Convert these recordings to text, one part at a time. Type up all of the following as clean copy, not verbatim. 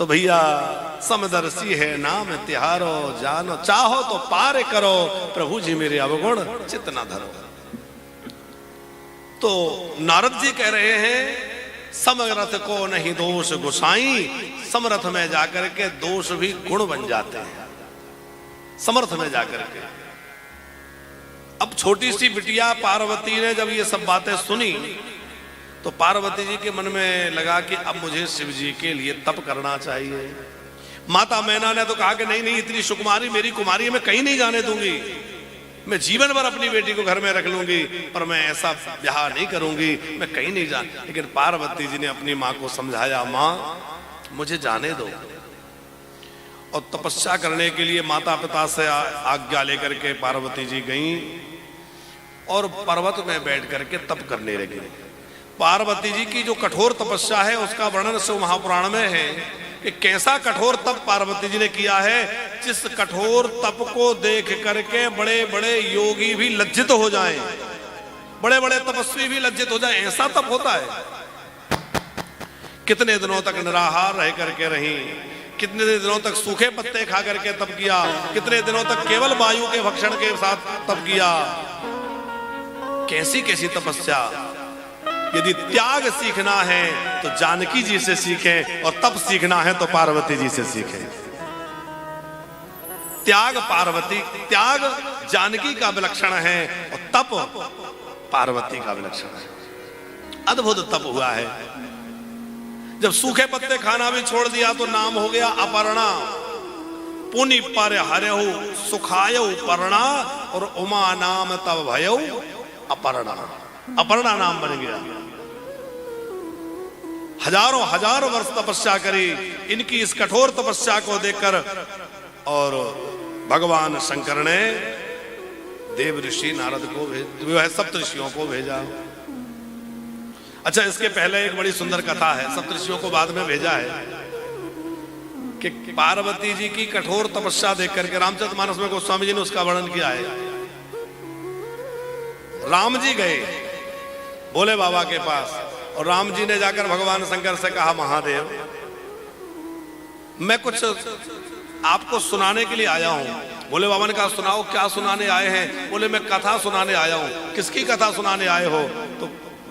तो भैया समदर्शी है नाम तिहारो जानो, चाहो तो पार करो प्रभु जी मेरे अवगुण चित्त न धरो। तो नारद जी कह रहे हैं समरथ को नहीं दोष गोसाई, समरथ में जाकर के दोष भी गुण बन जाते हैं, समर्थ में जाकर के। अब छोटी सी बिटिया पार्वती ने जब ये सब बातें सुनी तो पार्वती जी के मन में लगा कि अब मुझे शिव जी के लिए तप करना चाहिए। माता मैना ने तो कहा कि नहीं नहीं, इतनी सुकुमारी मेरी कुमारी मैं कहीं नहीं जाने दूंगी, मैं जीवन भर अपनी बेटी को घर में रख लूंगी, पर मैं ऐसा ब्याह नहीं करूंगी, मैं कहीं नहीं जा। लेकिन पार्वती जी ने अपनी माँ को समझाया, माँ मुझे जाने दो। और तपस्या करने के लिए माता पिता से आज्ञा लेकर के पार्वती जी गईं और पर्वत में बैठ करके तप करने लगी। पार्वती जी की जो कठोर तपस्या है उसका वर्णन शिव महापुराण में है कि कैसा कठोर तप पार्वती जी ने किया है, जिस कठोर तप को देख करके बड़े बड़े योगी भी लज्जित हो जाएं, बड़े बड़े तपस्वी भी लज्जित हो जाएं, ऐसा तप होता है। कितने दिनों तक निराहार रह करके रही, कितने दिनों तक सूखे पत्ते खा करके तप किया, कितने दिनों तक केवल वायु के भक्षण के साथ तप किया। कैसी कैसी तपस्या। यदि त्याग सीखना है तो जानकी जी से सीखें और तप सीखना है तो पार्वती जी से सीखें। त्याग पार्वती, त्याग जानकी का विलक्षण है और तप पार्वती का विलक्षण है। अद्भुत तप हुआ है। जब सूखे पत्ते खाना भी छोड़ दिया तो नाम हो गया अपर्णा। पुनि पर हरहु सुखायु पर्णा और उमा नाम तब भयउ अपर्णा। अपर्णा नाम बन गया। हजारों हजारों वर्ष तपस्या करी इनकी इस कठोर तपस्या को देखकर, और भगवान शंकर ने देव ऋषि नारद को वह सप्तऋषियों को भेजा। अच्छा, इसके पहले एक बड़ी सुंदर कथा है, सप्तऋषियों को बाद में भेजा है कि पार्वती जी की कठोर तपस्या देख करके रामचरितमानस में गोस्वामी जी ने उसका वर्णन किया है। राम जी गए भोले बाबा के पास और राम जी ने जाकर भगवान शंकर से कहा, महादेव मैं कुछ आपको सुनाने के लिए आया हूं। भोले बाबा ने कहा, सुनाओ, क्या सुनाने आए हैं? बोले, मैं कथा सुनाने आया हूं। किसकी कथा सुनाने आए हो? तो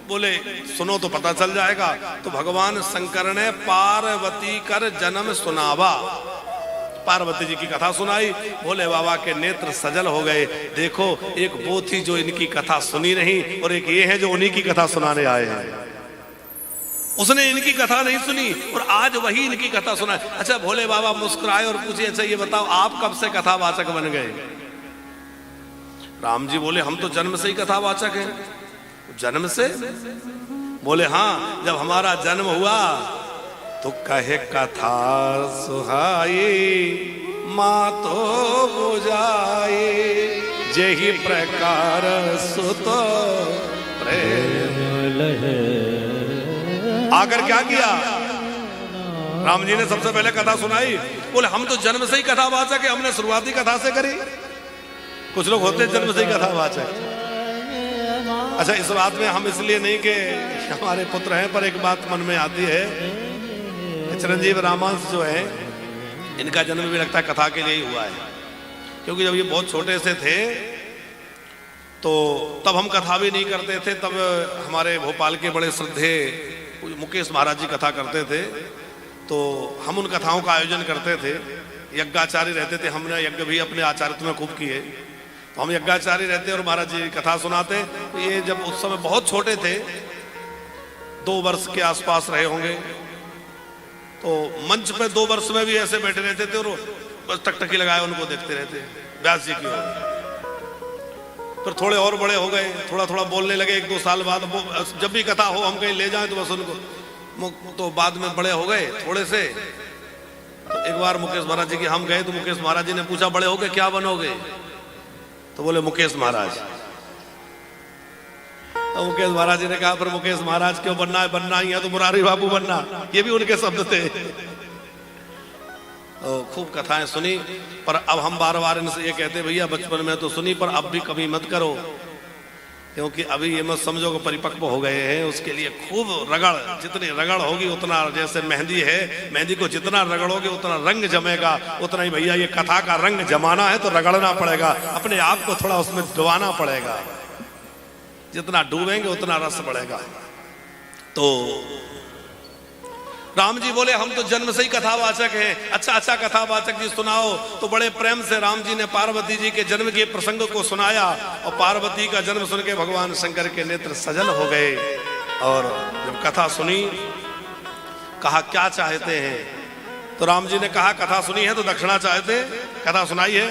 बोले, सुनो तो पता चल जाएगा। तो भगवान शंकर ने पार्वती कर जन्म सुनावा, पार्वती जी की कथा सुनाई। भोले बाबा के नेत्र सजल हो गए। देखो, एक वो थी जो इनकी कथा सुनी नहीं और एक ये है जो उन्हीं की कथा सुनाने आए हैं। उसने इनकी कथा नहीं सुनी और आज वही इनकी कथा सुना। अच्छा, भोले बाबा मुस्कुराए और पूछे, अच्छा ये बताओ आप कब से कथावाचक बन गए? राम जी बोले, हम तो जन्म से ही कथावाचक हैं। जन्म से? बोले, हाँ, जब हमारा जन्म हुआ तो कहे कथा सुहाई माँ तो बुझाई, जेहि प्रकार सुत प्रेम लहे। आकर क्या किया? राम जी ने सबसे पहले कथा सुनाई। बोले, हम तो जन्म से ही कथावाचक है, हमने शुरुआती कथा से करी। कुछ लोग होते हैं जन्म से ही कथावाचक। अच्छा, इस बात में हम इसलिए नहीं कि हमारे पुत्र हैं, पर एक बात मन में आती है, चिरंजीव रामांश जो है इनका जन्म भी लगता है कथा के लिए ही हुआ है। क्योंकि जब ये बहुत छोटे से थे तो तब हम कथा भी नहीं करते थे। तब हमारे भोपाल के बड़े श्रद्धे मुकेश महाराज जी कथा करते थे, तो हम उन कथाओं का आयोजन करते थे। यज्ञाचार्य रहते थे, हमने यज्ञ भी अपने आचार्यत्व में खूब किए, तो हम यज्ञाचार्य रहते और महाराज जी कथा सुनाते। तो ये जब उस समय बहुत छोटे थे, 2 वर्ष के आसपास रहे होंगे, तो मंच पे 2 वर्ष में भी ऐसे बैठे रहते थे और बस टकटकी लगाए उनको देखते रहते व्यास जी की ओर। फिर थोड़े और बड़े हो गए, थोड़ा थोड़ा बोलने लगे। 1-2 साल बाद जब भी कथा हो हम कहीं ले जाएं तो बस उनको, तो बाद में बड़े हो गए थोड़े से। तो एक बार मुकेश महाराज जी के हम गए तो मुकेश महाराज जी ने पूछा, बड़े हो गए क्या बनोगे? तो बोले, मुकेश महाराज। तो मुकेश महाराज जी ने कहा, फिर मुकेश महाराज क्यों बनना है? बनना ही है तो मुरारी बाबू बनना। ये भी उनके शब्द थे। तो खूब कथाएं सुनी, पर अब हम बार बार इनसे ये कहते, भैया बचपन में तो सुनी पर अब भी कभी मत करो। क्योंकि अभी ये मत समझो कि परिपक्व हो गए हैं, उसके लिए खूब रगड़, जितनी रगड़ होगी उतना, जैसे मेहंदी है, मेहंदी को जितना रगड़ोगे उतना रंग जमेगा, उतना ही भैया ये कथा का रंग जमाना है तो रगड़ना पड़ेगा, अपने आप को थोड़ा उसमें डुबाना पड़ेगा, जितना डूबेंगे उतना रस बढ़ेगा। तो राम जी बोले हम तो जन्म से ही कथावाचक हैं। अच्छा अच्छा कथावाचक जी सुनाओ। तो बड़े प्रेम से राम जी ने पार्वती जी के जन्म के प्रसंग को सुनाया और पार्वती का जन्म सुन के भगवान शंकर के नेत्र सजल हो गए। और जब कथा सुनी, कहा क्या चाहते हैं? तो राम जी ने कहा कथा सुनी है तो दक्षिणा चाहते, कथा सुनाई है,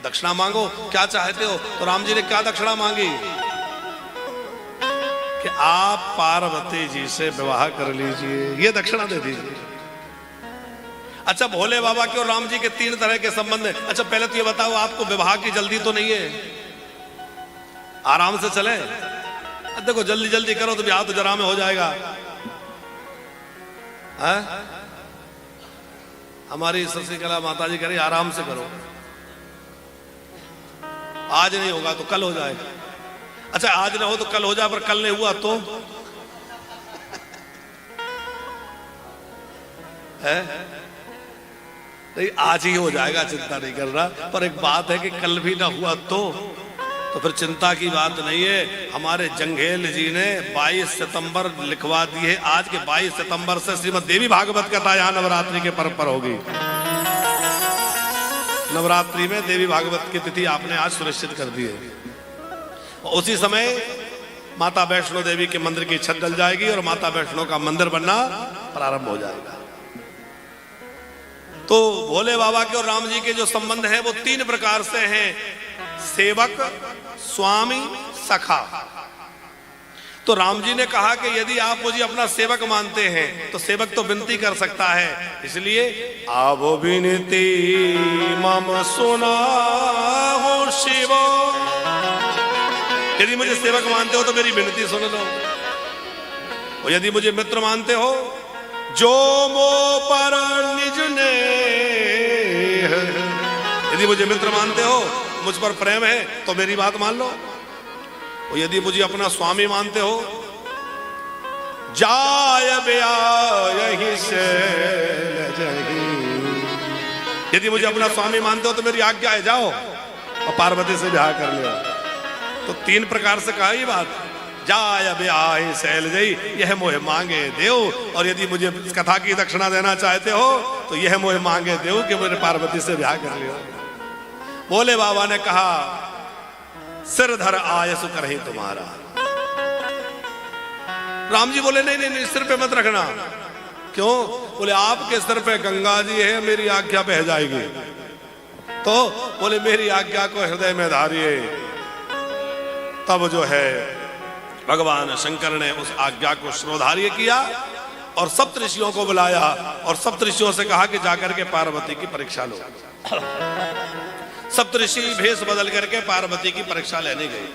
दक्षिणा मांगो, क्या चाहते हो? तो राम जी ने क्या दक्षिणा मांगी कि आप पार्वती जी से विवाह कर लीजिए, ये दक्षिणा दे दीजिए। अच्छा भोले बाबा के और राम जी के 3 तरह के संबंध है। अच्छा पहले तो ये बताओ, आपको विवाह की जल्दी तो नहीं है? आराम से चले, देखो जल्दी जल्दी करो तो ब्याह तो जरा में हो जाएगा। है? हमारी शशिकला माता जी कह रही आराम से करो, आज नहीं होगा तो कल हो जाएगा। अच्छा आज ना हो तो कल हो जाए, पर कल नहीं हुआ तो है नहीं, आज ही हो जाएगा, चिंता नहीं करना। पर एक बात है कि कल भी ना हुआ तो फिर चिंता की बात नहीं है। हमारे जंघेल जी ने 22 सितंबर लिखवा दी है। आज के 22 सितंबर से श्रीमद देवी भागवत कथा यहाँ नवरात्रि के पर्व पर होगी। नवरात्रि में देवी भागवत की तिथि आपने आज सुनिश्चित कर दी है। उसी समय माता वैष्णो देवी के मंदिर की छत डल जाएगी और माता वैष्णो का मंदिर बनना प्रारंभ हो जाएगा। तो भोले बाबा के और राम जी के जो संबंध है वो 3 प्रकार से हैं, सेवक, स्वामी, सखा। तो राम जी ने कहा कि यदि आप मुझे अपना सेवक मानते हैं तो सेवक तो विनती कर सकता है, इसलिए आवो विनती मम सुना हो शिवो। यदि मुझे सेवक मानते हो तो मेरी विनती सुन लो। और यदि मुझे मित्र मानते हो, जो मो पर निज ने, यदि मुझे मित्र मानते हो, मुझ पर प्रेम है तो मेरी बात मान लो। और यदि मुझे अपना स्वामी मानते हो, जाय यहीं से यदि मुझे अपना स्वामी मानते हो तो मेरी आज्ञा है, जाओ और पार्वती से ब्याह कर लो। तो 3 प्रकार से कहा ये बात, जाय ब्याह शैल जई यह मोह मांगे देव। और यदि मुझे कथा की दक्षिणा देना चाहते हो तो यह मोह मांगे देव कि मेरे पार्वती से ब्याह कर लियो। भोले बाबा ने कहा सिर धर आयसु करही तुम्हारा। राम जी बोले नहीं नहीं नहीं, सिर पे मत रखना। क्यों? बोले आपके सिर पे गंगा जी है, मेरी आज्ञा बह जाएगी। तो बोले मेरी आज्ञा को हृदय में धारिए। तब जो है भगवान शंकर ने उस आज्ञा को श्रोधार्य किया और सप्तऋषियों को बुलाया और सप्तऋषियों से कहा कि जाकर के पार्वती की परीक्षा लो। सप्तऋषि भेष बदल करके पार्वती की परीक्षा लेने गए।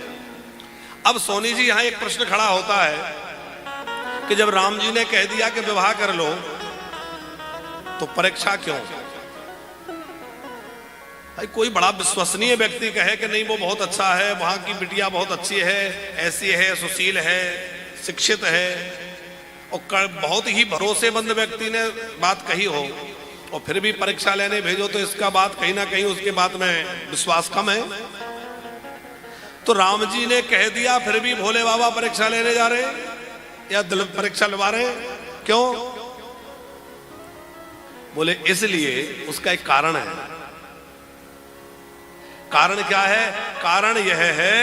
अब सोनी जी यहां एक प्रश्न खड़ा होता है कि जब राम जी ने कह दिया कि विवाह कर लो तो परीक्षा क्यों? भाई कोई बड़ा विश्वसनीय व्यक्ति कहे कि नहीं वो बहुत अच्छा है, वहां की बिटिया बहुत अच्छी है, ऐसी है, सुशील है, शिक्षित है, और बहुत ही भरोसेमंद व्यक्ति ने बात कही हो और फिर भी परीक्षा लेने भेजो तो इसका बात कहीं ना कहीं उसके बात में विश्वास कम है। तो राम जी ने कह दिया फिर भी भोले बाबा परीक्षा लेने जा रहे हैं या दिल परीक्षा लगा रहे हैं, क्यों? बोले इसलिए उसका एक कारण है। कारण क्या है? कारण यह है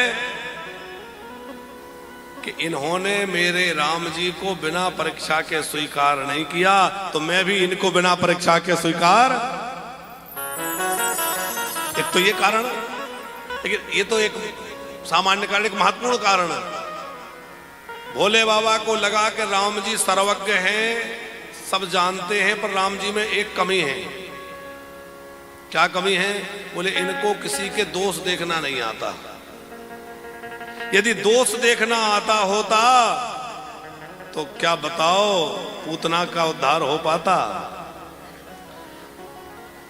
कि इन्होंने मेरे राम जी को बिना परीक्षा के स्वीकार नहीं किया, तो मैं भी इनको बिना परीक्षा के स्वीकार। एक तो ये कारण, लेकिन ये तो एक सामान्य कारण, एक महत्वपूर्ण कारण है। भोले बाबा को लगा कि राम जी सर्वज्ञ हैं, सब जानते हैं, पर राम जी में एक कमी है। क्या कमी है? बोले इनको किसी के दोष देखना नहीं आता। यदि दोष देखना आता होता तो क्या बताओ पूतना का उद्धार हो पाता?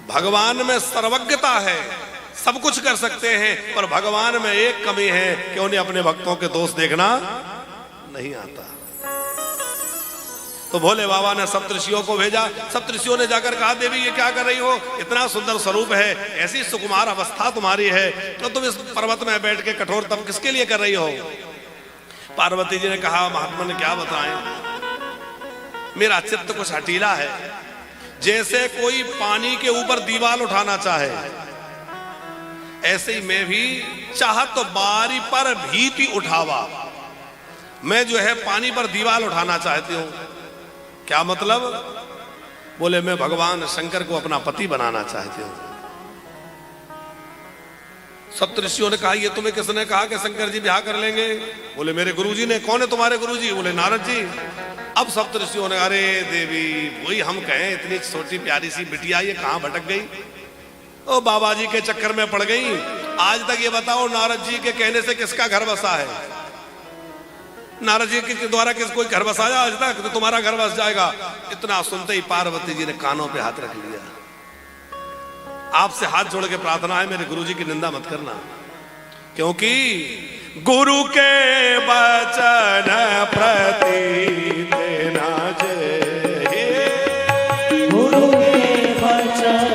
भगवान में सर्वज्ञता है, सब कुछ कर सकते हैं, पर भगवान में एक कमी है कि उन्हें अपने भक्तों के दोष देखना नहीं आता। तो भोले बाबा ने सप्तऋषियों को भेजा। सप्तऋषियों ने जाकर कहा, देवी ये क्या कर रही हो, इतना सुंदर स्वरूप है, ऐसी सुकुमार अवस्था तुम्हारी है, तो तुम इस पर्वत में बैठ के कठोर तप किसके लिए कर रही हो? पार्वती जी ने कहा, महात्मा ने क्या बताएं, मेरा चित्त कुछ हठीला है। जैसे कोई पानी के ऊपर दीवार उठाना चाहे, ऐसे ही मैं भी चाहत तो बारी पर भीति उठावा, मैं जो है पानी पर दीवार उठाना चाहती हूं। क्या मतलब? बोले मैं भगवान शंकर को अपना पति बनाना चाहती हूं। सप्तऋषियों ने कहा, ये तुम्हें किसने कहा कि शंकर जी ब्याह कर लेंगे? बोले मेरे गुरुजी ने। कौन है तुम्हारे गुरुजी? बोले नारद जी। अब सप्तऋषियों ने, अरे देवी वही हम कहें, इतनी छोटी प्यारी सी बिटिया ये कहां भटक गई? ओ बाबा जी के चक्कर में पड़ गई। आज तक ये बताओ, नारद जी के कहने से किसका घर बसा है? नारद जी के द्वारा किस कोई घर बसाया आज तक? तो तुम्हारा घर बस जाएगा। इतना सुनते ही पार्वती जी ने कानों पे हाथ रख लिया। आपसे हाथ जोड़ के प्रार्थना है, मेरे गुरु जी की निंदा मत करना, क्योंकि गुरु के वचन प्रति देना जय, गुरु के वचन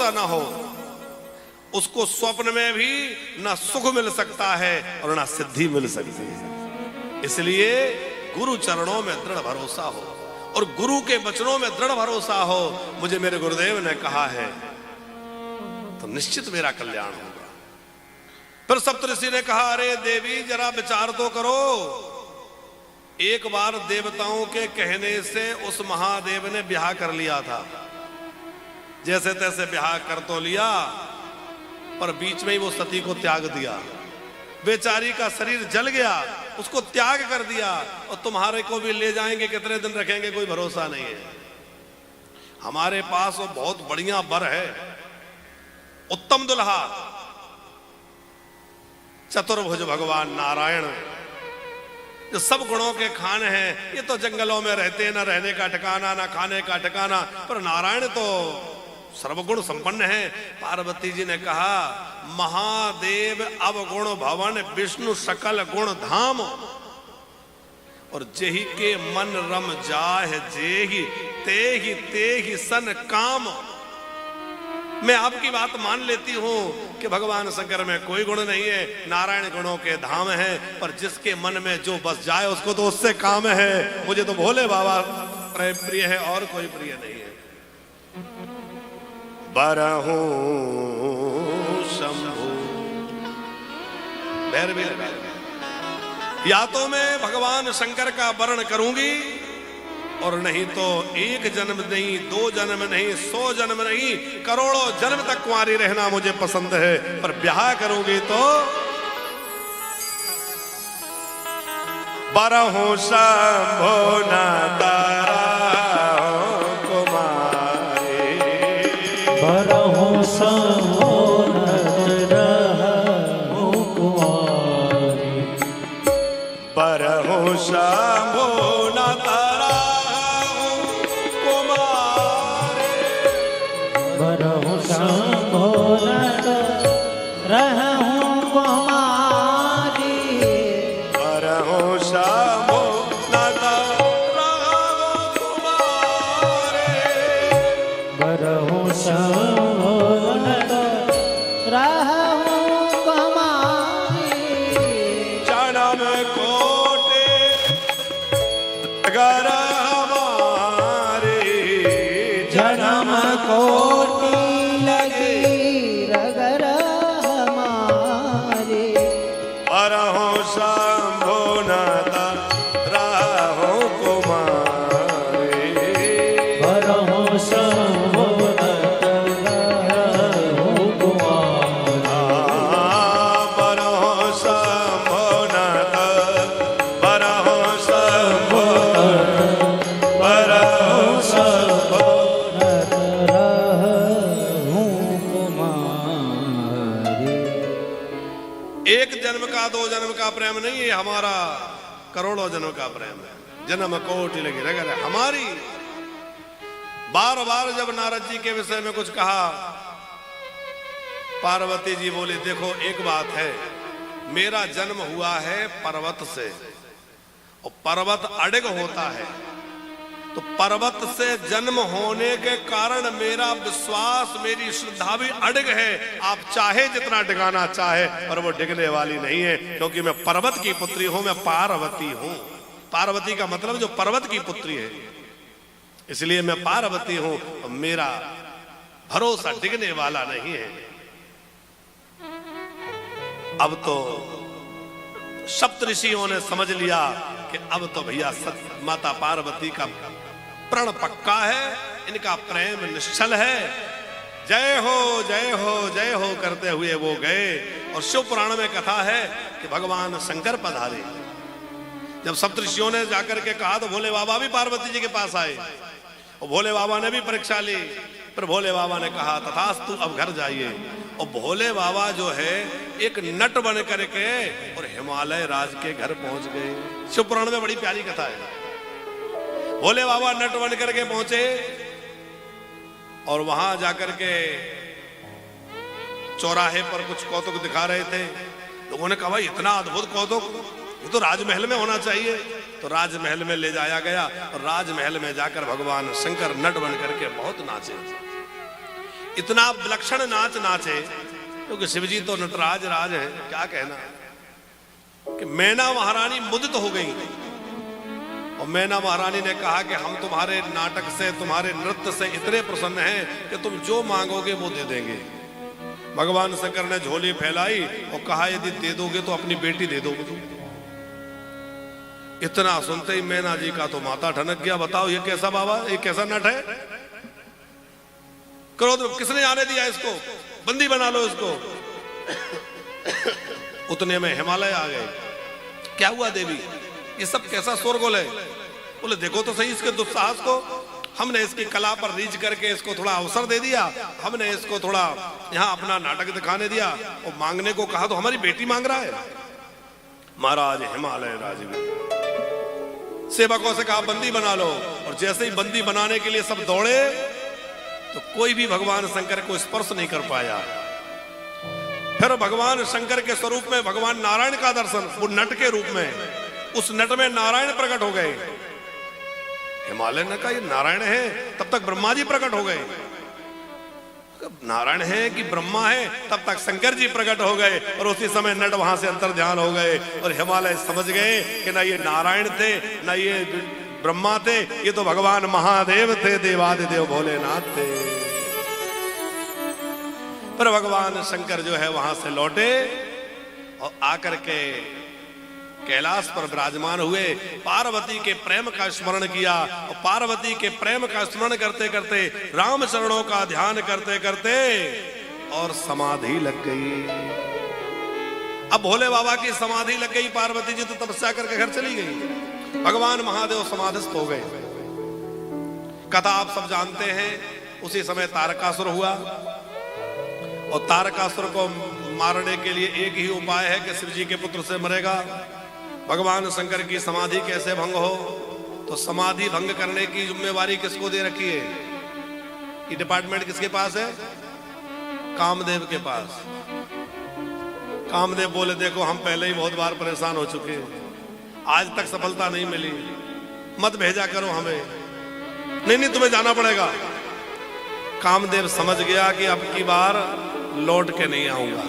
ना हो, उसको स्वप्न में भी ना सुख मिल सकता है और ना सिद्धि मिल सकती है। इसलिए गुरु चरणों में दृढ़ भरोसा हो और गुरु के वचनों में दृढ़ भरोसा हो। मुझे मेरे गुरुदेव ने कहा है तो निश्चित मेरा कल्याण होगा। फिर सप्तऋषि ने कहा, अरे देवी जरा विचार तो करो। एक बार देवताओं के कहने से उस महादेव ने ब्याह कर लिया था, जैसे तैसे ब्याह कर तो लिया, पर बीच में ही वो सती को त्याग दिया। बेचारी का शरीर जल गया, उसको त्याग कर दिया, और तुम्हारे को भी ले जाएंगे, कितने दिन रखेंगे कोई भरोसा नहीं है। हमारे पास वो बहुत बढ़िया वर है, उत्तम दुल्हा, चतुर्भुज भगवान नारायण, जो सब गुणों के खान हैं। ये तो जंगलों में रहते, ना रहने का ठिकाना, ना खाने का ठिकाना, पर नारायण तो सर्वगुण संपन्न है। पार्वती जी ने कहा, महादेव अवगुण भवन, विष्णु सकल गुण धाम, और जेहि के मन रम जाह, जेहि तेहि सन काम। मैं आपकी बात मान लेती हूं कि भगवान शंकर में कोई गुण नहीं है, नारायण गुणों के धाम है, पर जिसके मन में जो बस जाए उसको तो उससे काम है। मुझे तो भोले बाबा प्रिय है और कोई प्रिय नहीं है। बरहु शंभु भैरवी लगा, या तो मैं भगवान शंकर का वर्ण करूंगी, और नहीं तो एक जन्म नहीं, 2 जन्म नहीं, 100 जन्म नहीं, करोड़ों जन्म तक कुंवारी रहना मुझे पसंद है। पर ब्याह करूंगी तो बरहु शंभु न तारा शंभो न तारा कुमारी, बरहु शंभो न रहूं कुमारी, बरहु शंभो न रहूं कुमारी, बरहु शंभो न रहूं कुमारी। जन्म कोटि परहो शंभो नाथ राहो कुमारे। परहो शंभो नाथ राहो कुमारे। परहो शंभो नाथ परहो शंभो परहो शंभो नाथ राहो कुमारे। एक जन्म का दो जन्म का प्रेम नहीं है, हमारा करोड़ों जन्म का प्रेम है। जन्म कोटि लगी रगल है हमारी। बार बार जब नारद जी के विषय में कुछ कहा, पार्वती जी बोली देखो एक बात है, मेरा जन्म हुआ है पर्वत से, और पर्वत अडिग होता है, तो पर्वत से जन्म होने के कारण मेरा विश्वास, मेरी श्रद्धा भी अडिग है। आप चाहे जितना डिगाना चाहे, पर वो डिगने वाली नहीं है, क्योंकि मैं पर्वत की पुत्री हूं, मैं पार्वती हूं। पार्वती का मतलब जो पर्वत की पुत्री है, इसलिए मैं पार्वती हूं, और मेरा भरोसा डिगने वाला नहीं है। अब तो सप्तऋषियों ने समझ लिया कि अब तो भैया माता पार्वती का प्रण पक्का है, इनका प्रेम निश्चल है। जय हो जय हो जय हो करते हुए वो गए, और शिव पुराण में कथा है कि भगवान शंकर पधारे। जब सप्तऋषियों ने जाकर के कहा तो भोले बाबा भी पार्वती जी के पास आए, और भोले बाबा ने भी परीक्षा ली। फिर भोले बाबा ने कहा तथास्तु अब घर जाइए। और भोले बाबा जो है एक नट बन करके और हिमालय राज के घर पहुंच गए। शिव पुराण में बड़ी प्यारी कथा है। भोले बाबा नट बन करके पहुंचे, और वहां जाकर के चौराहे पर कुछ कौतुक दिखा रहे थे। लोगों ने कहा भाई इतना अद्भुत कौतुक, ये तो राजमहल में होना चाहिए। तो राजमहल में ले जाया गया, और राजमहल में जाकर भगवान शंकर नट बन करके बहुत नाचे। इतना विलक्षण नाच नाचे, क्योंकि शिवजी तो नटराज राज है, क्या कहना, कि मैना महारानी मुदित हो गई। और मैना महारानी ने कहा कि हम तुम्हारे नाटक से, तुम्हारे नृत्य से इतने प्रसन्न हैं कि तुम जो मांगोगे वो दे देंगे। भगवान शंकर ने झोली फैलाई और कहा यदि दे दोगे तो अपनी बेटी दे दोगे। इतना सुनते ही मैना जी का तो माथा ठनक गया। बताओ ये कैसा बाबा, ये कैसा नट है? क्रोध किसने आने दिया इसको? बंदी बना लो इसको। उतने में हिमालय आ गए। क्या हुआ देवी, ये सब कैसा शोरगुल है? बोले देखो तो सही इसके दुस्साहस को। हमने इसकी कला पर रीझ करके इसको थोड़ा अवसर दे दिया, हमने इसको थोड़ा यहाँ अपना नाटक दिखाने दिया, और मांगने को कहा तो हमारी बेटी मांग रहा है। महाराज हिमालय राज सेवकों से कहा बंदी बना लो, और जैसे ही बंदी बनाने के लिए सब दौड़े तो कोई भी भगवान शंकर को स्पर्श नहीं कर पाया। फिर भगवान शंकर के स्वरूप में भगवान नारायण का दर्शन, वो नट के रूप में, उस नट में नारायण प्रकट हो गए। हिमालय ने कहा ये नारायण है, तब तक ब्रह्मा जी प्रकट हो गए। नारायण है कि ब्रह्मा है, तब तक शंकर जी प्रकट हो गए, और उसी समय नट वहां से अंतर ध्यान हो गए। और हिमालय समझ गए कि ना ये नारायण थे ना ये ब्रह्मा थे, ये तो भगवान महादेव थे, देवादिदेव भोलेनाथ थे। पर भगवान शंकर जो है वहां से लौटे और आकर के कैलाश पर विराजमान हुए। पार्वती के प्रेम का स्मरण किया, और पार्वती के प्रेम का स्मरण करते करते, राम चरणों का ध्यान करते करते और समाधि लग गई। अब भोले बाबा की समाधि लग गई, पार्वती जी तो तपस्या करके घर चली गई। भगवान महादेव समाधिस्थ हो गए। कथा आप सब जानते हैं। उसी समय तारकासुर हुआ, और तारकासुर को मारने के लिए एक ही उपाय है कि शिव जी के पुत्र से मरेगा। भगवान शंकर की समाधि कैसे भंग हो? तो समाधि भंग करने की जिम्मेवारी किसको दे रखी है? ये डिपार्टमेंट किसके पास है? कामदेव के पास। कामदेव बोले देखो हम पहले ही बहुत बार परेशान हो चुके हैं, आज तक सफलता नहीं मिली, मत भेजा करो हमें। नहीं तुम्हें जाना पड़ेगा। कामदेव समझ गया कि अब की बार लौट के नहीं आऊंगा,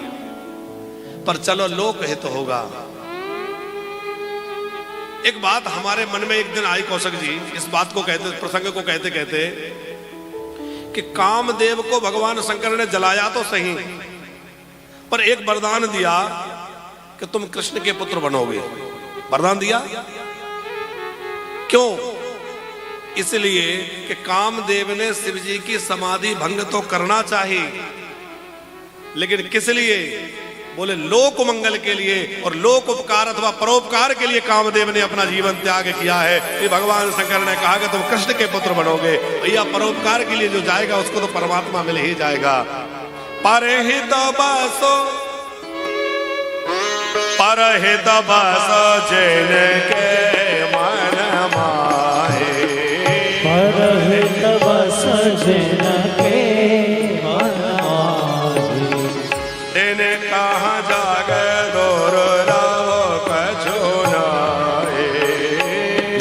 पर चलो लोकहित होगा। एक बात हमारे मन में एक दिन आई कौशिक जी, इस बात को कहते, प्रसंग को कहते कहते, कि कामदेव को भगवान शंकर ने जलाया तो सही, पर एक वरदान दिया कि तुम कृष्ण के पुत्र बनोगे, वरदान दिया। क्यों? इसलिए कि कामदेव ने शिव जी की समाधि भंग तो करना चाहिए, लेकिन किस लिए? बोले लोक मंगल के लिए और लोक उपकार अथवा परोपकार के लिए कामदेव ने अपना जीवन त्याग किया है। कि भगवान शंकर ने कहा कि तुम कृष्ण के पुत्र बनोगे। भैया परोपकार के लिए जो जाएगा उसको तो परमात्मा मिल ही जाएगा। परहित बसो, परहित बसो जिनके मन माहे, परहित बसो जिनके मन माहे, इन्हें कहाँ जागे दुर्लभ कछु नाहि,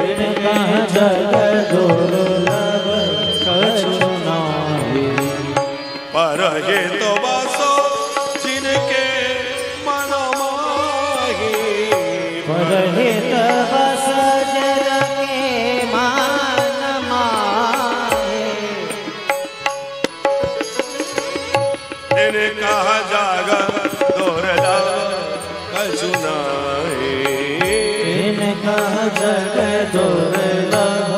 इन्हें कहाँ जागे दुर्लभ कछु नाहि। परहित बसो जिनके मन माहि, परहित बसो जिनके मन माहि, इन्हें कहाँ जागे दुर्लभ कछु नाहि, इन्हें कहाँ जागे दुर्लभ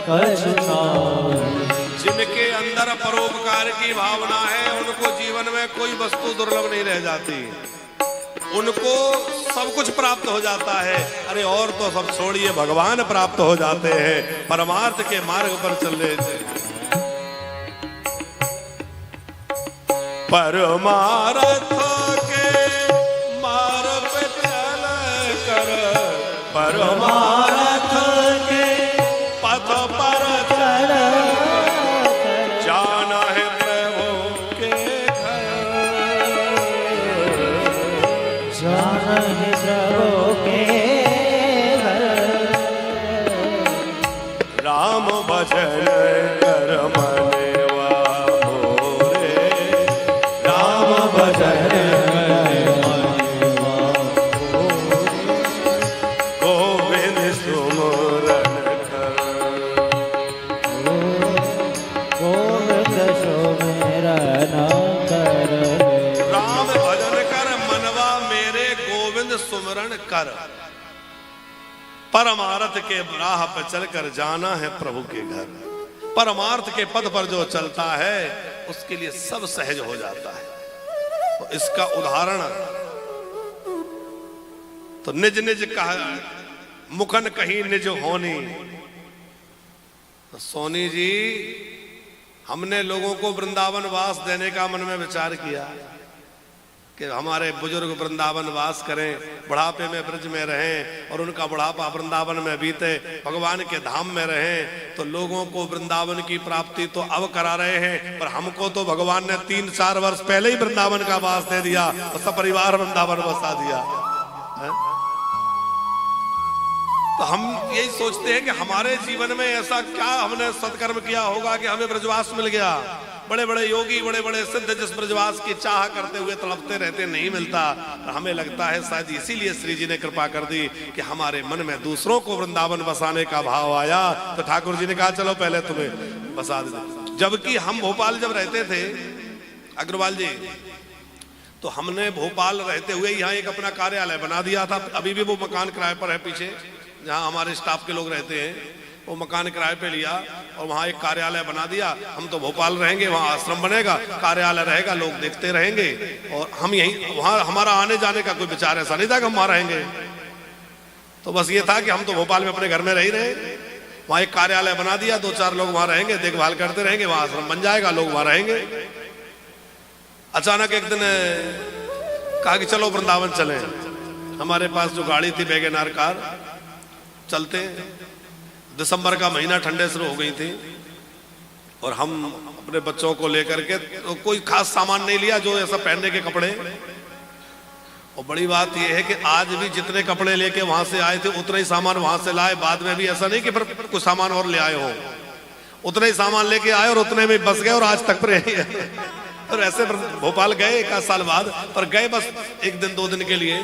कछु नाहि। जिनके अंदर परोपकार की भावना है उनको जीवन में कोई वस्तु दुर्लभ नहीं रह जाती, उनको सब कुछ प्राप्त हो जाता है। अरे और तो सब छोड़िए, भगवान प्राप्त हो जाते हैं, परमार्थ के मार्ग पर चल रहे थे। परमार्थ के मार्ग पे चल कर, परमार्थ के पथ पर चल, जाना है प्रभु के घर, जाना है प्रभु के घर। राम भजन कर मनवा मोरे, राम भजन गोविंद सुमरन कर, गोविंद सुमिरन कर। राम भजन कर मनवा मेरे गोविंद सुमरन कर, परमार्थ के राह पर चलकर जाना है प्रभु के घर। परमार्थ के पद पर जो चलता है उसके लिए सब सहज हो जाता है। तो इसका उदाहरण तो निज निज कहा मुखन कहीं निज होनी। तो सोनी जी, हमने लोगों को वृंदावन वास देने का मन में विचार किया कि हमारे बुजुर्ग वृंदावन वास करें, बुढ़ापे में ब्रज में रहें और उनका बुढ़ापा वृंदावन में बीते, भगवान के धाम में रहें। तो लोगों को वृंदावन की प्राप्ति तो अब करा रहे हैं, पर हमको तो भगवान ने 3-4 वर्ष पहले ही वृंदावन का वास दे दिया और सब परिवार वृंदावन बसा दिया है? तो हम यही सोचते हैं कि हमारे जीवन में ऐसा क्या हमने सत्कर्म किया होगा कि हमें ब्रजवास मिल गया। बड़े बड़े योगी, बड़े बड़े सिद्ध जिस ब्रजवास की चाह करते हुए तड़पते रहते, नहीं मिलता। हमें लगता है शायद इसीलिए श्री जी ने कृपा कर दी कि हमारे मन में दूसरों को वृंदावन बसाने का भाव आया। तो ठाकुर जी ने कहा चलो पहले तुम्हें बसा दे। जबकि हम भोपाल जब रहते थे अग्रवाल जी, तो हमने भोपाल रहते हुए यहाँ एक अपना कार्यालय बना दिया था। अभी भी वो मकान किराए पर है पीछे, जहाँ हमारे स्टाफ के लोग रहते हैं। वो मकान किराए पे लिया और वहाँ एक कार्यालय बना दिया। हम तो भोपाल रहेंगे, वहाँ आश्रम बनेगा, कार्यालय रहेगा, लोग देखते रहेंगे और हम यहीं, वहाँ हमारा आने जाने का कोई विचार ऐसा नहीं था कि हम वहाँ रहेंगे। तो बस ये था कि हम तो भोपाल में अपने घर में रह ही रहे। वहाँ एक कार्यालय बना दिया, 2-4 लोग वहाँ रहेंगे, देखभाल करते रहेंगे, वहाँ आश्रम बन जाएगा, लोग वहाँ रहेंगे। अचानक एक दिन कहा कि चलो वृंदावन चलें। हमारे पास जो गाड़ी थी वैगनआर कार, चलते। दिसंबर का महीना, ठंडे शुरू हो गई थी और हम अपने बच्चों को लेकर के, तो कोई खास सामान नहीं लिया, जो ऐसा पहनने के कपड़े। और बड़ी बात यह है कि आज भी जितने कपड़े लेके वहां से आए थे उतने ही सामान वहां से लाए। बाद में भी ऐसा नहीं कि फिर कुछ सामान और ले आए हो, उतने ही सामान लेके आए और उतने में बस गए और आज तक पर और ऐसे भोपाल गए 1 साल बाद, पर गए बस 1 दिन 2 दिन के लिए।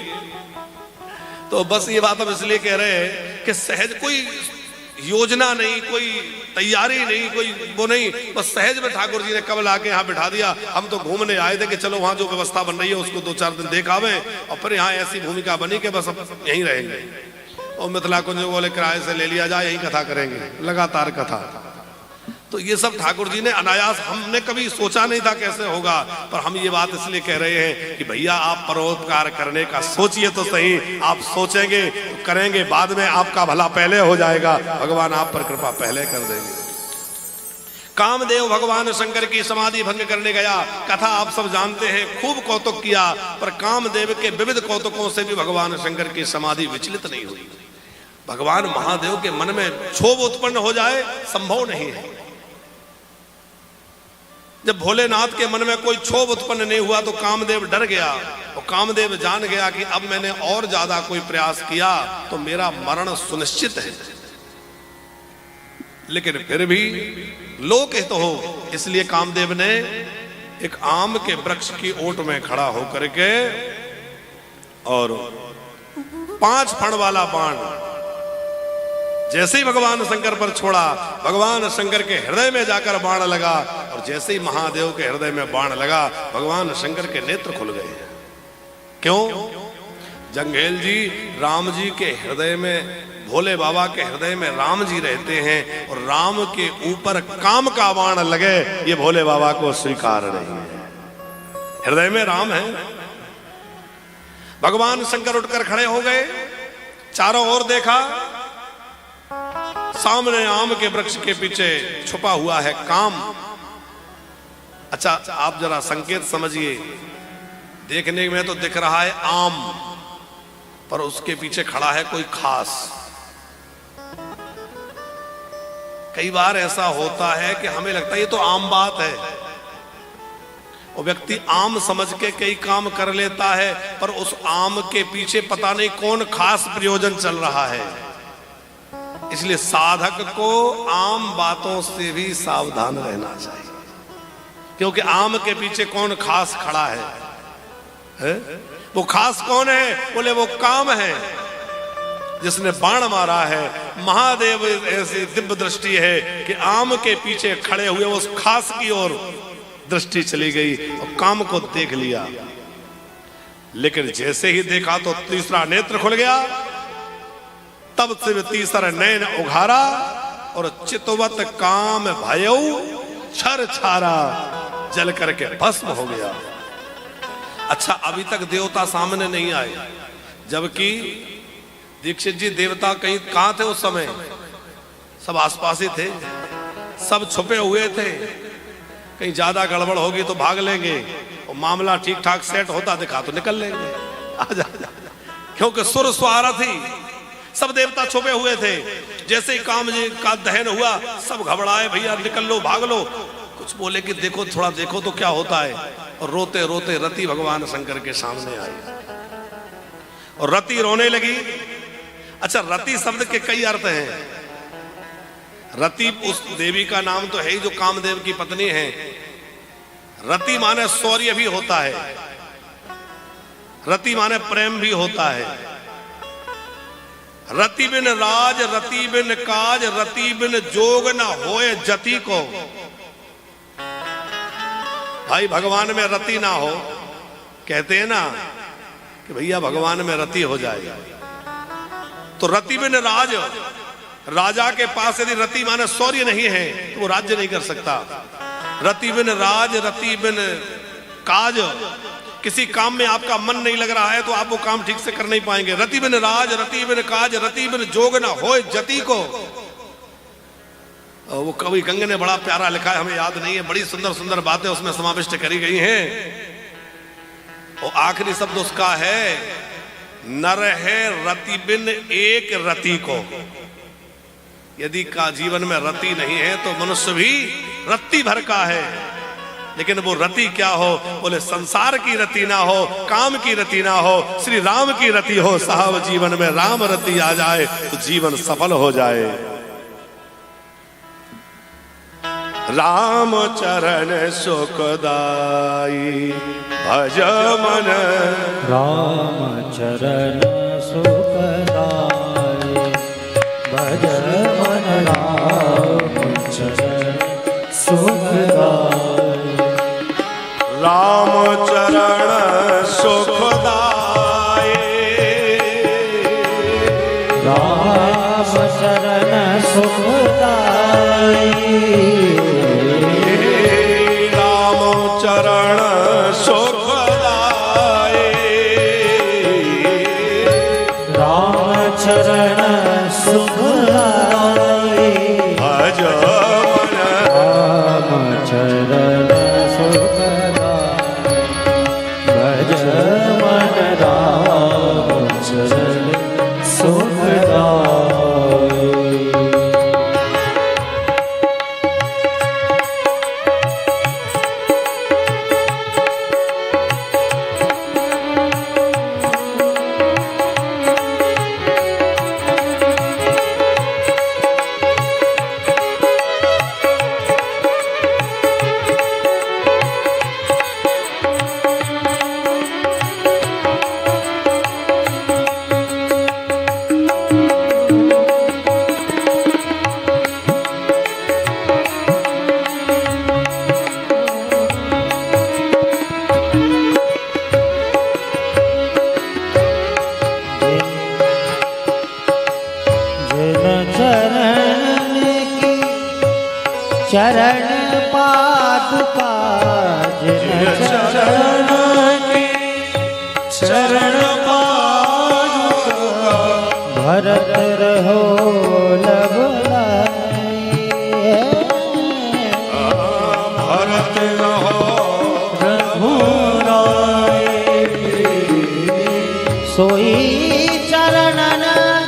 तो बस ये बात हम इसलिए कह रहे हैं कि सहज कोई योजना नहीं, कोई तैयारी नहीं, कोई वो नहीं, बस सहज में ठाकुर जी ने कब लाके यहाँ बिठा दिया। हम तो घूमने आए थे कि चलो वहाँ जो व्यवस्था बन रही है उसको 2-4 दिन देख आवे, और फिर यहाँ ऐसी भूमिका बनी कि बस अब यहीं रहेंगे और मिथिला कुंज बोले किराए से ले लिया जाए, यहीं कथा करेंगे, लगातार कथा। तो ये सब ठाकुर जी ने अनायास, हमने कभी सोचा नहीं था कैसे होगा, पर हम ये बात इसलिए कह रहे हैं कि भैया आप परोपकार करने का सोचिए तो सही। आप सोचेंगे तो करेंगे, बाद में आपका भला पहले हो जाएगा, भगवान आप पर कृपा पहले कर देंगे। कामदेव भगवान शंकर की समाधि भंग करने गया, कथा आप सब जानते हैं, खूब कौतुक किया, पर कामदेव के विविध कौतुकों से भी भगवान शंकर की समाधि विचलित नहीं हुई। भगवान महादेव के मन में क्षोभ उत्पन्न हो जाए संभव नहीं है। जब भोलेनाथ के मन में कोई क्षोभ उत्पन्न नहीं हुआ तो कामदेव डर गया, और कामदेव जान गया कि अब मैंने और ज्यादा कोई प्रयास किया तो मेरा मरण सुनिश्चित है। लेकिन फिर भी लोक हित हो, इसलिए कामदेव ने एक आम के वृक्ष की ओट में खड़ा होकर के और 5 फण वाला बाण जैसे ही भगवान शंकर पर छोड़ा, भगवान शंकर के हृदय में जाकर बाण लगा, और जैसे ही महादेव के हृदय में बाण लगा, भगवान शंकर के नेत्र खुल गए। क्यों? जंघेल जी, राम जी के हृदय में, भोले बाबा के हृदय में राम जी रहते हैं, और राम के ऊपर काम का बाण लगे, ये भोले बाबा को स्वीकार नहीं है। हृदय में राम है। भगवान शंकर उठकर खड़े हो गए, चारों ओर देखा, सामने आम के वृक्ष के पीछे छुपा हुआ है काम। अच्छा, आप जरा संकेत समझिए, देखने में तो दिख रहा है आम, पर उसके पीछे खड़ा है कोई खास। कई बार ऐसा होता है कि हमें लगता है ये तो आम बात है, वो व्यक्ति आम समझ के कई काम कर लेता है, पर उस आम के पीछे पता नहीं कौन खास प्रयोजन चल रहा है। इसलिए साधक को आम बातों से भी सावधान रहना चाहिए, क्योंकि आम के पीछे कौन खास खड़ा है? वो खास कौन है? बोले वो काम है जिसने बाण मारा है। महादेव ऐसी दिव्य दृष्टि है कि आम के पीछे खड़े हुए उस खास की ओर दृष्टि चली गई और काम को देख लिया। लेकिन जैसे ही देखा तो तीसरा नेत्र खुल गया, तब से तीसरा नयन उघारा और चितवत काम भयऊ छर छारा, जल करके भस्म हो गया। अच्छा, अभी तक देवता सामने नहीं आए, जबकि दीक्षित जी देवता कहीं कहां थे उस समय? सब आसपास ही थे, सब छुपे हुए थे। कहीं ज्यादा गड़बड़ होगी तो भाग लेंगे, और मामला ठीक ठाक सेट होता दिखा तो निकल लेंगे। आजा, क्योंकि सुर स्वारथी सब देवता छुपे हुए थे। जैसे ही काम जी का दहन हुआ, सब घबराए, भैया निकल लो, भाग लो। कुछ बोले कि देखो, थोड़ा देखो तो क्या होता है। और रोते रोते रति भगवान शंकर के सामने आई और रति रोने लगी। अच्छा, रति शब्द के कई अर्थ हैं। रति उस देवी का नाम तो है ही जो कामदेव की पत्नी है। रति माने शौर्य भी होता है, रति माने प्रेम भी होता है। रति बिन राज, रति बिन काज, रति बिन जोग न होए जति को। भाई भगवान में रति ना हो, कहते हैं ना कि भैया भगवान में रति हो जाए, तो रति बिन राज, राजा के पास यदि रति माने शौर्य नहीं है तो वो राज्य नहीं कर सकता। रति बिन राज, रति बिन काज, किसी काम में आपका मन नहीं लग रहा है तो आप वो काम ठीक से कर नहीं पाएंगे। रति बिन राज, रति बिन काज, रति बिन जोग न होए जति को। वो कवि गंग ने बड़ा प्यारा लिखा है, हमें याद नहीं है, बड़ी सुंदर सुंदर बातें उसमें समाविष्ट करी गई हैं। और आखिरी शब्द उसका है, नर है रति बिन एक रति को। यदि का जीवन में रति नहीं है तो मनुष्य भी रत्ती भर का है। लेकिन वो रति क्या हो? बोले संसार की रति ना हो, काम की रति ना हो, श्री राम की रति हो। साहब जीवन में राम रति आ जाए तो जीवन सफल हो जाए। राम चरण सुखदाई भज मन, राम चरण सुखदाई भज मन। राम शरण सुखदाई राम चरण सुखदाई राम चरण सुखदाई भज राम चरण सुखदाई भज मन राम चरण सुखदाई चरण पादुका जिन चरण की चरण पादुका भरत रहो लबलाई भरत रहो रघुराई सोई चरणन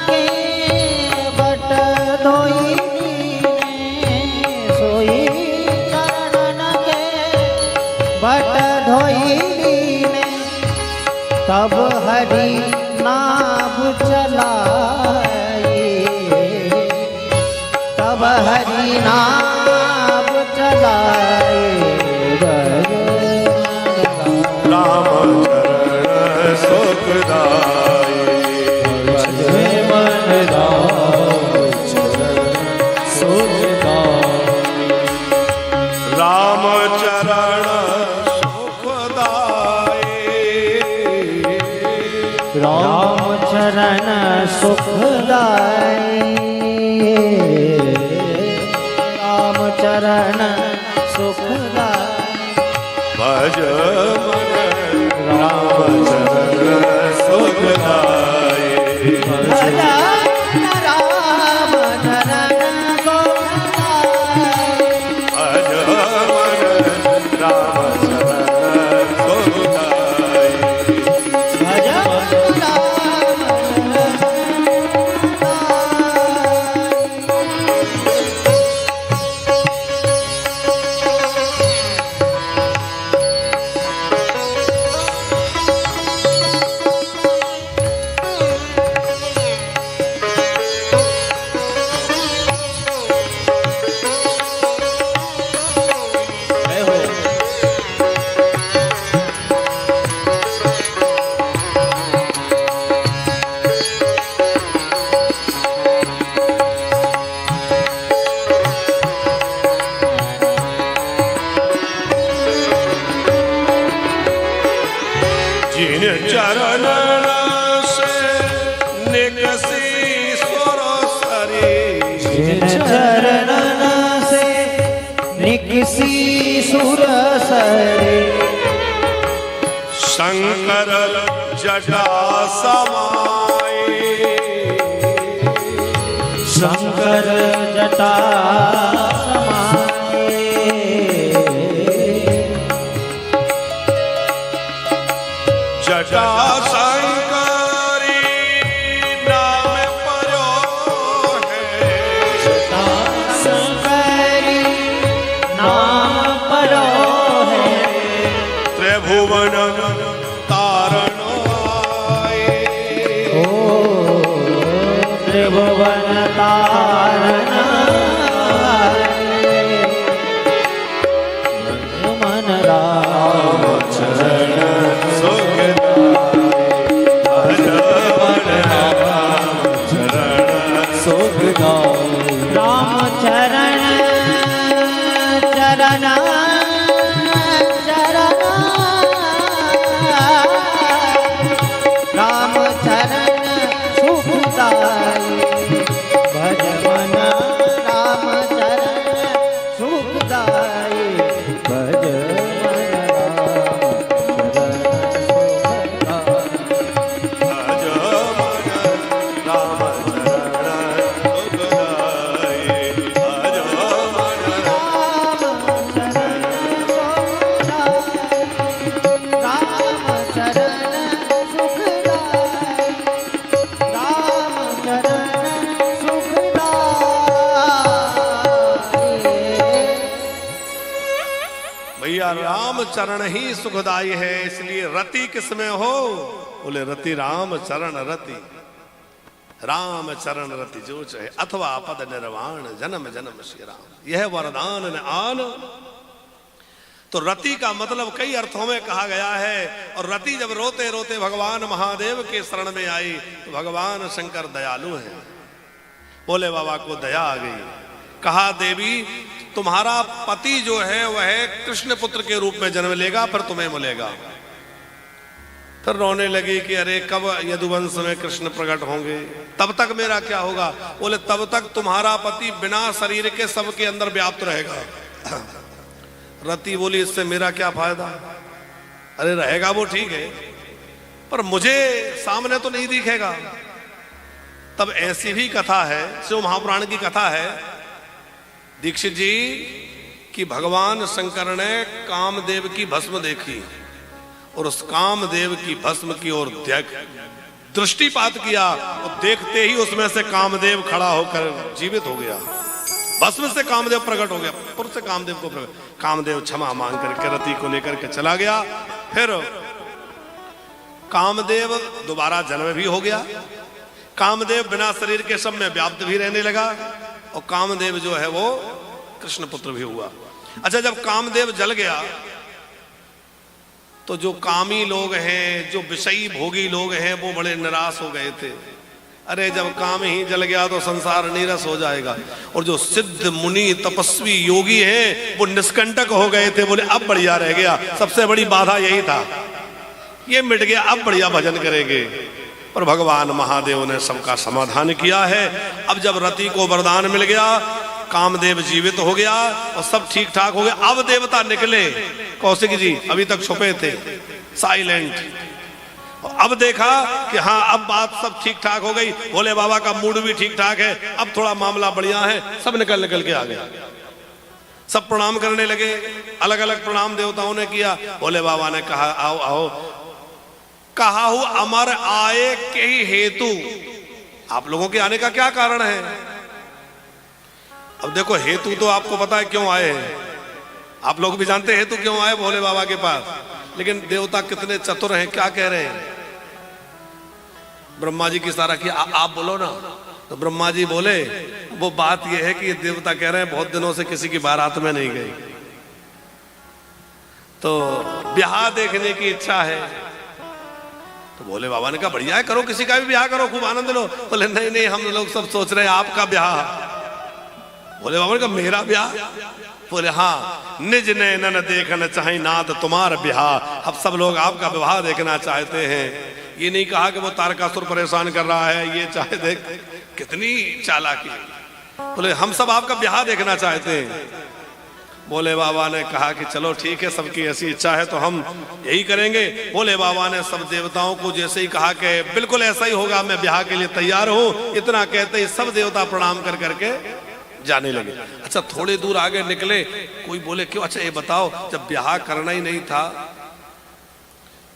के बट धोई बट धोइली तब हरि नाम चलाई तब हरि नाम चलाई राम चरण सुखदाई मन राम चरण सुखदाई राम चरण राम चरण सुखदाई राम चरण सुखदाई भज मन राम चरण सुखदाई भज राम चरण सुखदाई भज मन राम चरण सुखदाई भज जिन चरण से निकसी सुरसरी जिन चरण से निकसी सुरसरी शंकर जटा समाए शंकर जटा समाए जटा शंकरी नाम परो है जटा शंकरी नाम परो है त्रिभुवन तारणो आए ओ त्रिभुवन तारण मन राम चरण राम चरण चरण चरण राम चरण सुखदाई भैया राम चरण ही सुखदाई है, इसलिए रति किसमें हो? बोले रति राम चरण रति, राम चरण रति जो चाहे, अथवा पद निर्वाण जन्म जन्म श्री राम, यह वरदान न आन। तो रति का मतलब कई अर्थों में कहा गया है। और रति जब रोते रोते भगवान महादेव के शरण में आई तो भगवान शंकर दयालु हैं। बोले बाबा को दया आ गई, कहा देवी तुम्हारा पति जो है वह कृष्ण पुत्र के रूप में जन्म लेगा, फिर तुम्हें मिलेगा। फिर रोने लगी कि अरे कब यदुवंश में कृष्ण प्रकट होंगे, तब तक मेरा क्या होगा? बोले तब तक तुम्हारा पति बिना शरीर के सबके अंदर व्याप्त रहेगा। रति बोली इससे मेरा क्या फायदा? अरे रहेगा वो ठीक है, पर मुझे सामने तो नहीं दिखेगा। तब ऐसी भी कथा है, शिव महापुराण की कथा है दीक्षित जी, कि भगवान शंकर ने कामदेव की भस्म देखी और उस कामदेव की भस्म की ओर दृष्टिपात किया और देखते ही उसमें से कामदेव खड़ा होकर जीवित हो गया। भस्म से कामदेव प्रकट हो गया, पुरुष से कामदेव को प्रकट। कामदेव क्षमा मांग करके रति को लेकर के चला गया। फिर कामदेव दोबारा जन्म भी हो गया। कामदेव बिना शरीर के सब में व्याप्त भी रहने लगा और कामदेव जो है वो कृष्ण पुत्र भी हुआ। अच्छा, जब कामदेव जल गया तो जो कामी लोग हैं, जो विषयी भोगी लोग हैं, वो बड़े निराश हो गए थे। अरे जब काम ही जल गया तो संसार नीरस हो जाएगा। और जो सिद्ध मुनि तपस्वी योगी हैं वो निष्कंटक हो गए थे। बोले अब बढ़िया रह गया, सबसे बड़ी बाधा यही था, ये मिट गया, अब बढ़िया भजन करेंगे। पर भगवान महादेव ने सबका समाधान किया है। अब जब रति को वरदान मिल गया, कामदेव जीवित हो गया और सब ठीक ठाक हो गया। अब देवता निकले। कौशिक जी अभी तक छुपे थे, साइलेंट। अब देखा कि हाँ अब बात सब ठीक ठाक हो गई, भोले बाबा का मूड भी ठीक ठाक है, अब थोड़ा मामला बढ़िया है। सब निकल के आ गए, सब प्रणाम करने लगे। अलग अलग प्रणाम देवताओं ने किया। भोले बाबा ने कहा आओ आओ, कहा हूं अमर आए के ही हेतु, आप लोगों के आने का क्या कारण है? अब देखो हेतु तो आपको पता है क्यों आए हैं, आप लोग भी जानते हैं हेतु क्यों आए भोले बाबा के पास। लेकिन देवता कितने चतुर हैं, क्या कह रहे हैं? ब्रह्मा जी की इशारा किया, आप बोलो ना। तो ब्रह्मा जी बोले वो बात यह है कि ये देवता कह रहे हैं बहुत दिनों से किसी की बारात में नहीं गई, तो ब्याह देखने की इच्छा है। तो भोले बाबा ने कहा बढ़िया है, करो, किसी का भी ब्याह करो, खूब आनंद लो। बोले नहीं नहीं, हम लोग सब सोच रहे हैं आपका ब्याह। भोले बाबा ने कहा मेरा ब्याह? बोले हाँ, निज नैनन देखना चाहे नाथ तुम्हारा ब्याह। अब सब लोग आपका विवाह देखना चाहते हैं। ये नहीं कहा कि वो तारकासुर परेशान कर रहा है, ये चाहे देख कितनी चालाकी। बोले हम सब आपका ब्याह देखना चाहते हैं। भोले बाबा ने कहा कि चलो ठीक है, सबकी ऐसी इच्छा है तो हम यही करेंगे। भोले बाबा ने सब देवताओं को जैसे ही कहा कि बिल्कुल ऐसा ही होगा, मैं ब्याह के लिए तैयार हूं, इतना कहते ही सब देवता प्रणाम कर करके जाने लगे। अच्छा, थोड़े दूर आगे निकले, कोई बोले क्यों? अच्छा ये बताओ, जब ब्याह करना ही नहीं था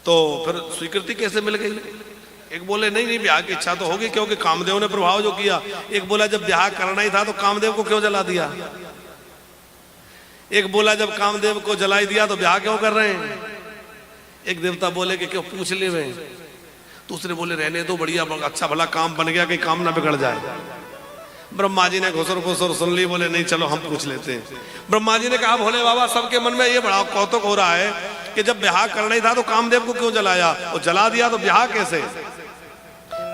तो फिर स्वीकृति कैसे मिल गई? एक बोले नहीं नहीं, ब्याह की इच्छा तो होगी क्योंकि कामदेव ने प्रभाव जो किया। एक बोला जब ब्याह करना ही था तो कामदेव को क्यों जला दिया? एक बोला जब कामदेव को जलाई दिया तो ब्याह क्यों कर रहे हैं? एक देवता बोले कि क्यों पूछ ले में। दूसरे बोले रहने दो, बढ़िया अच्छा भला काम बन गया, कि काम ना बिगड़ जाए। ब्रह्मा जी ने घुसर घुसर सुन ली, बोले नहीं चलो हम पूछ लेते हैं। ब्रह्मा जी ने कहा भोले बाबा सबके मन में ये बड़ा कौतुक हो रहा है कि जब ब्याह करना ही था तो कामदेव को क्यों जलाया, और जला दिया तो ब्याह कैसे?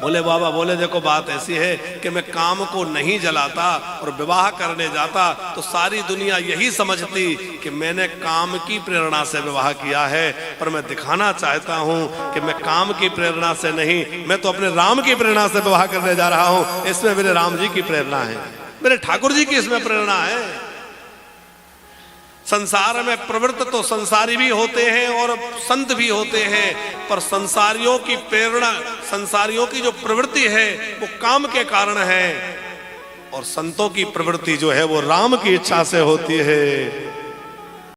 भोले बाबा बोले देखो बात ऐसी है कि मैं काम को नहीं जलाता और विवाह करने जाता तो सारी दुनिया यही समझती कि मैंने काम की प्रेरणा से विवाह किया है, पर मैं दिखाना चाहता हूं कि मैं काम की प्रेरणा से नहीं, मैं तो अपने राम की प्रेरणा से विवाह करने जा रहा हूं। इसमें मेरे राम जी की प्रेरणा है, मेरे ठाकुर जी की इसमें प्रेरणा है। संसार में प्रवृत्त तो संसारी भी होते हैं और संत भी होते हैं, पर संसारियों की प्रेरणा, संसारियों की जो प्रवृत्ति है वो काम के कारण है, और संतों की प्रवृत्ति जो है वो राम की इच्छा से होती है।